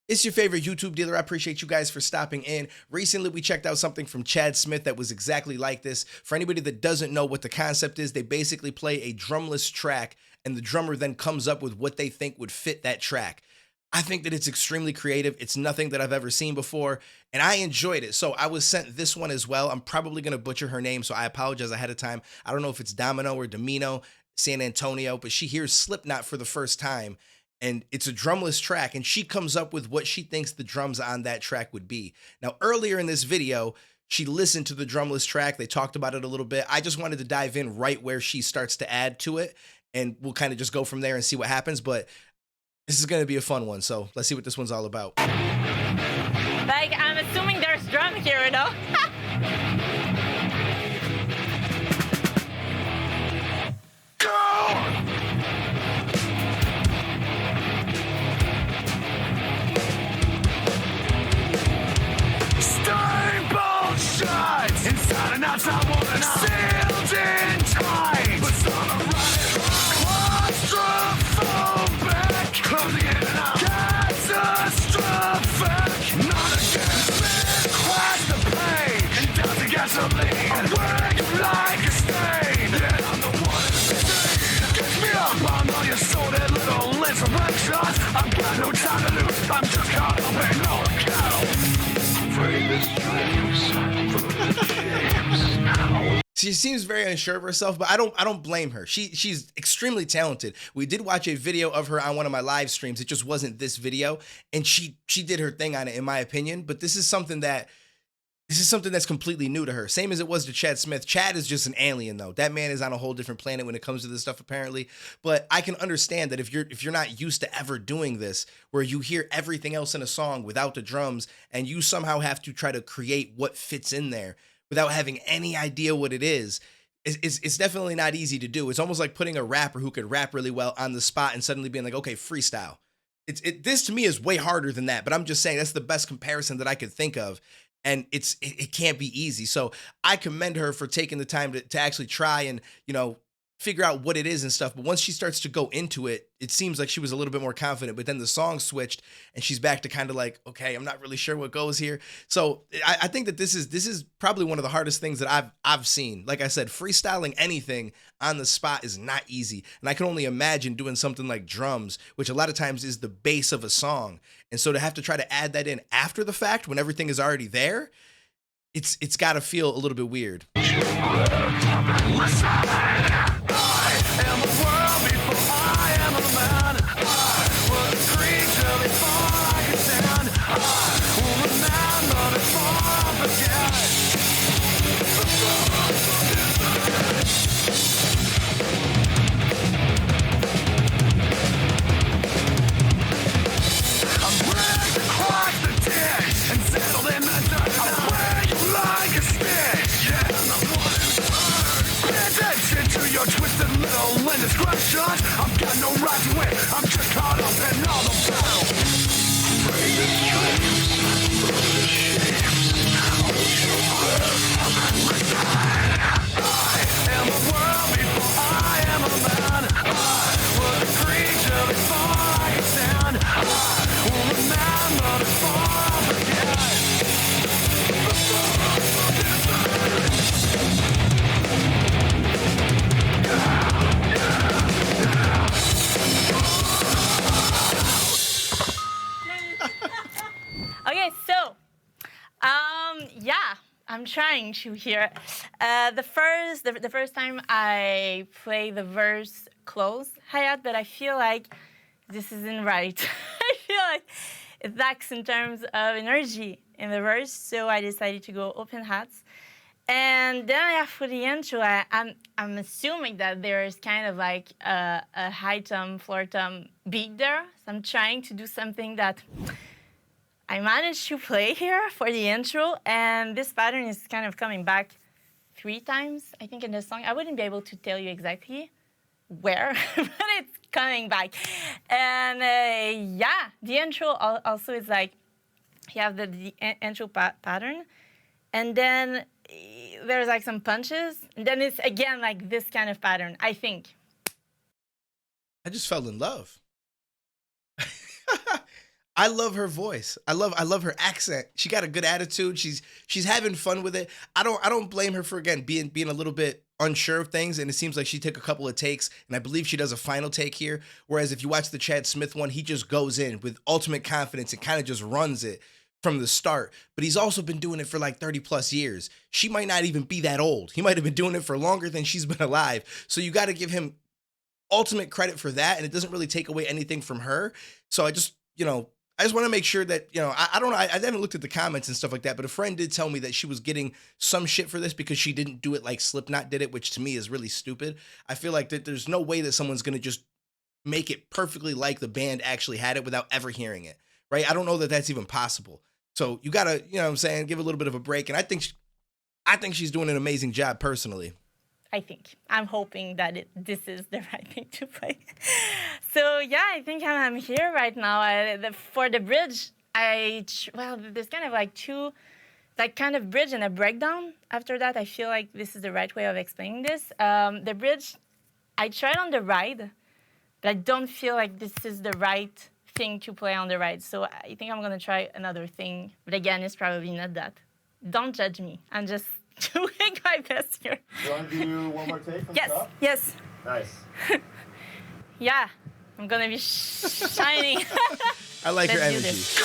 It's your favorite YouTube dealer. I appreciate you guys for stopping in. Recently, we checked out something from Chad Smith that was exactly like this. For anybody that doesn't know what the concept is, they basically play a drumless track, and the drummer then comes up with what they think would fit that track. I think that it's extremely creative. It's nothing that I've ever seen before, and I enjoyed it. So I was sent this one as well. I'm probably going to butcher her name, so I apologize ahead of time. I don't know if it's Domino or Domino, Santantonio, but she hears Slipknot for the first time, and it's a drumless track, and she comes up with what she thinks the drums on that track would be. Now, earlier in this video, she listened to the drumless track. They talked about it a little bit. I just wanted to dive in right where she starts to add to it, and we'll kind of just go from there and see what happens. But this is going to be a fun one, so let's see what this one's all about. Like, I'm assuming there's drum here, you know? Inside and outside, one sealed in time. But some are running claustrophobic, closing in and out. Catastrophic, not again. Crash the pain and down to gasoline. I'm wearing you like a stain. Yet I'm the one in the scene. Get me up on all your sordid little insurrections. I've got no time to lose. I'm just caught up in all the cattle. She seems very unsure of herself, but I don't blame her. She's extremely talented. We did watch a video of her on one of my live streams. It just wasn't this video, and she did her thing on it, in my opinion. But this is something that's completely new to her. Same as it was to Chad Smith. Chad is just an alien, though. That man is on a whole different planet when it comes to this stuff, apparently. But I can understand that if you're not used to ever doing this, where you hear everything else in a song without the drums, and you somehow have to try to create what fits in there without having any idea what it is, it's definitely not easy to do. It's almost like putting a rapper who could rap really well on the spot and suddenly being like, okay, freestyle. This to me is way harder than that, but I'm just saying that's the best comparison that I could think of. And it can't be easy. So I commend her for taking the time to actually try and, figure out what it is and stuff. But once she starts to go into it, it seems like she was a little bit more confident, but then the song switched and she's back to kind of like, okay, I'm not really sure what goes here. So I think that this is probably one of the hardest things that I've seen. Like I said, freestyling anything on the spot is not easy. And I can only imagine doing something like drums, which a lot of times is the base of a song. And so to have to try to add that in after the fact, when everything is already there, it's got to feel a little bit weird. Your twisted little indiscretions. I've got no right to win. I'm just caught up in all the battle. I am a world before I am a man. I was a creature before I could stand. I will remember before I forget. Okay, so, yeah, I'm trying to hear. The first time I play the verse close hi-hat, but I feel like this isn't right. I feel like it lacks in terms of energy in the verse, so I decided to go open hats. And then for the intro, I'm assuming that there's kind of like a high tom, floor tom beat there. So I'm trying to do something that I managed to play here for the intro, and this pattern is kind of coming back 3 times, I think, in the song. I wouldn't be able to tell you exactly where, but it's coming back. And yeah, the intro also is like, you have the intro pattern, and then there's like some punches, and then it's again like this kind of pattern, I think. I just fell in love. I love her voice. I love her accent. She got a good attitude. She's having fun with it. I don't blame her for again being a little bit unsure of things, and it seems like she took a couple of takes, and I believe she does a final take here. Whereas if you watch the Chad Smith one, he just goes in with ultimate confidence and kind of just runs it from the start. But he's also been doing it for like 30 plus years. She might not even be that old. He might have been doing it for longer than she's been alive. So you got to give him ultimate credit for that, and it doesn't really take away anything from her. So I just want to make sure that, I don't know, I haven't looked at the comments and stuff like that, but a friend did tell me that she was getting some shit for this because she didn't do it like Slipknot did it, which to me is really stupid. I feel like that there's no way that someone's going to just make it perfectly like the band actually had it without ever hearing it, right? I don't know that that's even possible. So you got to, give a little bit of a break, and I think she's doing an amazing job personally. I'm hoping that this is the right thing to play. So yeah, I think I'm here right now. For the bridge, there's kind of like two, like kind of bridge and a breakdown. After that, I feel like this is the right way of explaining this. The bridge, I tried on the ride, but I don't feel like this is the right thing to play on the ride. So I think I'm gonna try another thing. But again, it's probably not that. Don't judge me. I'm just doing my best here. You want to do one more take from Yes, the top? yes. Nice. Yeah, I'm gonna be shining. I like her Let's do energy. this.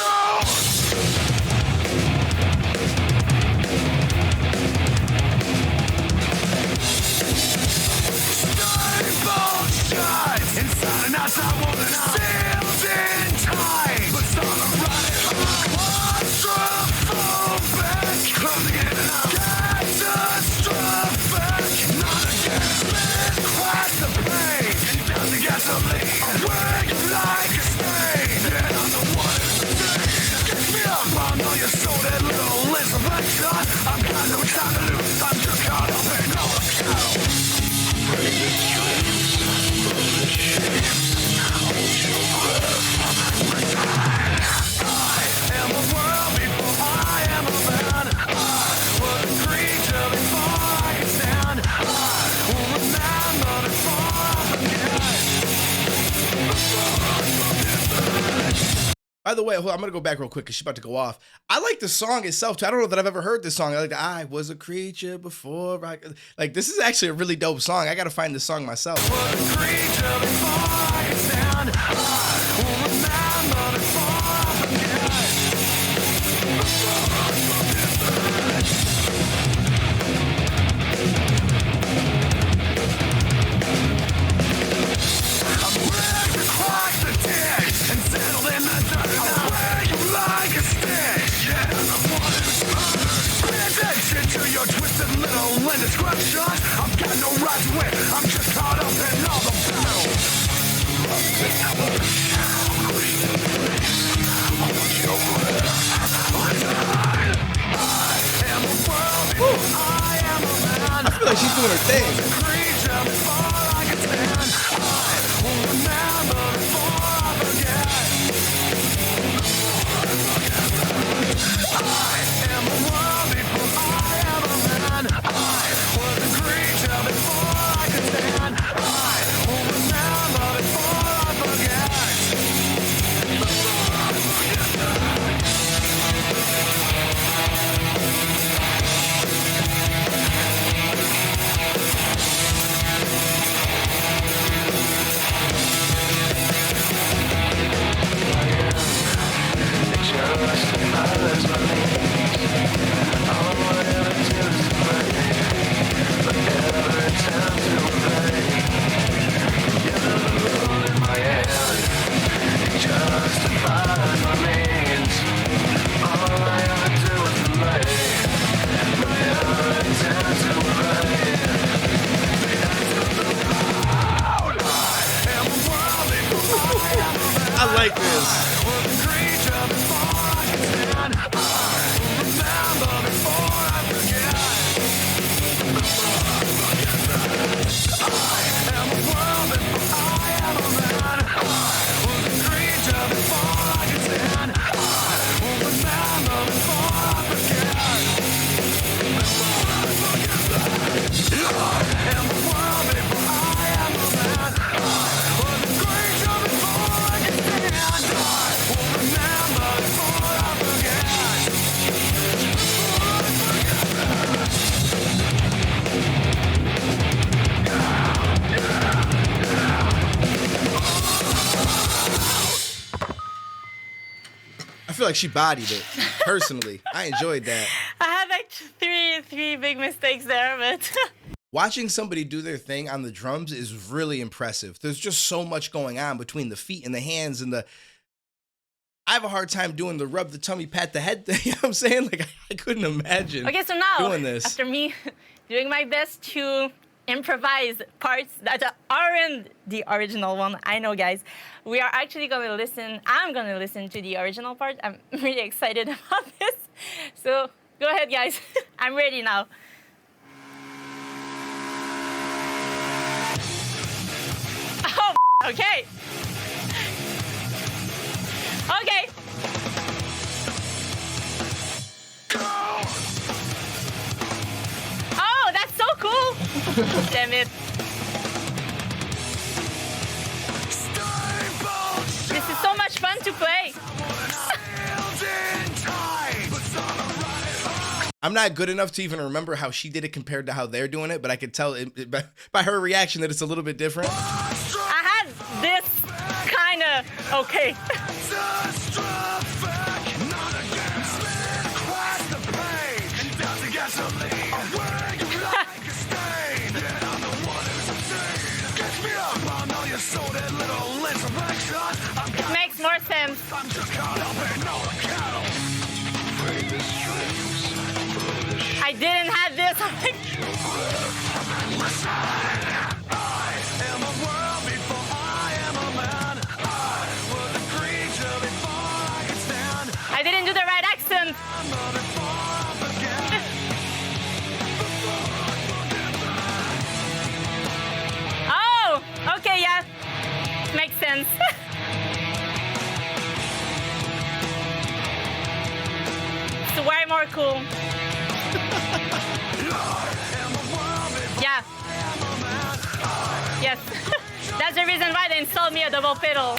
Inside and outside, woven up, sealed in time. But still I'm running claustrophobic, closing in and out, catastrophic. Not again, split, crack the pain, down the gasoline, I wake like a stain. Yeah, I'm the one in the scene. Catch me up, I know you sold that little insurrection. I've got no time to lose, I'm just caught up in all the chaos. Break the dreams. By the way, I'm going to go back real quick because she's about to go off. I like the song itself, too. I don't know that I've ever heard this song. I was a creature before. Like, this is actually a really dope song. I got to find this song myself. I've got no right to win. I'm just caught up in all the battle. I feel like she's doing her thing. I like this. I feel like she bodied it personally. I enjoyed that. I had like three big mistakes there, but Watching somebody do their thing on the drums is really impressive. There's just so much going on between the feet and the hands and the. I have a hard time doing the rub the tummy, pat the head thing. You know what I'm saying? Like, I couldn't imagine okay, so now, doing this. after me doing my best to improvise parts that aren't the original one, I know, guys, we are actually going to listen. I'm going to listen to the original part. I'm really excited about this. So go ahead, guys. I'm ready now. Oh, okay. Okay. Oh, that's so cool. Damn it. This is so much fun to play. I'm not good enough to even remember how she did it compared to how they're doing it, but I could tell by her reaction that it's a little bit different. I had this kind of okay. It makes more sense. I didn't have this. I didn't do the right accent. Oh, okay, yeah. Makes sense. It's way more cool. Yeah. Yes. That's the reason why they installed me a double pedal.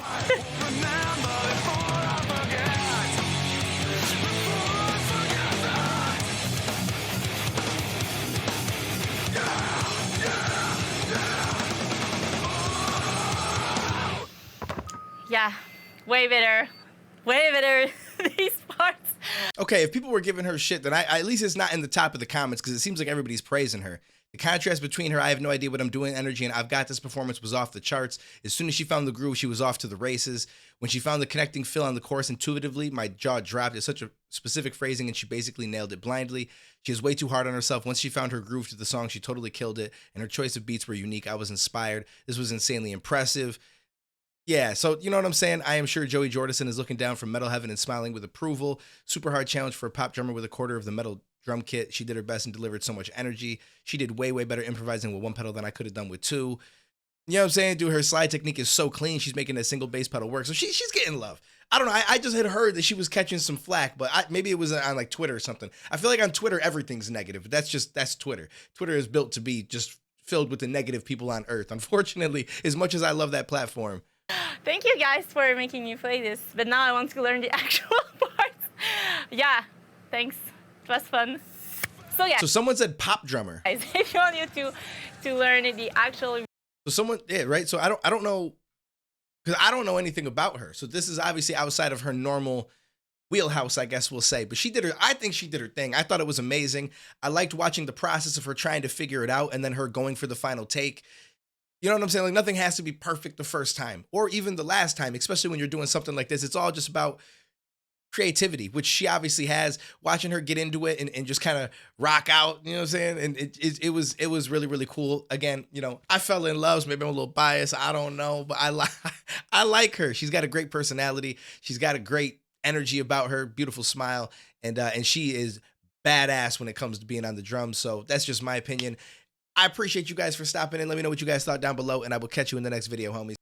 Yeah, way better. Way better, these parts. Okay, if people were giving her shit, then I at least it's not in the top of the comments because it seems like everybody's praising her. The contrast between her, I have no idea what I'm doing, energy, and I've got this performance was off the charts. As soon as she found the groove, she was off to the races. When she found the connecting fill on the chorus intuitively, my jaw dropped. It's such a specific phrasing, and she basically nailed it blindly. She is way too hard on herself. Once she found her groove to the song, she totally killed it, and her choice of beats were unique. I was inspired. This was insanely impressive. Yeah, so you know what I'm saying? I am sure Joey Jordison is looking down from metal heaven and smiling with approval. Super hard challenge for a pop drummer with a quarter of the metal drum kit. She did her best and delivered so much energy. She did way, way better improvising with one pedal than I could have done with two. You know what I'm saying? Dude, her slide technique is so clean. She's making a single bass pedal work. So she's getting love. I don't know. I just had heard that she was catching some flack, but maybe it was on like Twitter or something. I feel like on Twitter, everything's negative. But that's Twitter. Twitter is built to be just filled with the negative people on earth. Unfortunately, as much as I love that platform. Thank you guys for making me play this, but now I want to learn the actual parts. Yeah, thanks. It was fun. So yeah. So someone said pop drummer. Guys, if you want you to learn the actual. So someone, yeah, right. So I don't know, because I don't know anything about her. So this is obviously outside of her normal wheelhouse, I guess we'll say. But I think she did her thing. I thought it was amazing. I liked watching the process of her trying to figure it out and then her going for the final take. You know what I'm saying? Like nothing has to be perfect the first time or even the last time, especially when you're doing something like this. It's all just about creativity, which she obviously has. Watching her get into it and just kind of rock out, you know what I'm saying? And it was really, really cool. Again, you know, I fell in love, so maybe I'm a little biased. I don't know, but I like her. She's got a great personality. She's got a great energy about her, beautiful smile, and she is badass when it comes to being on the drums. So that's just my opinion. I appreciate you guys for stopping in. Let me know what you guys thought down below, and I will catch you in the next video, homies.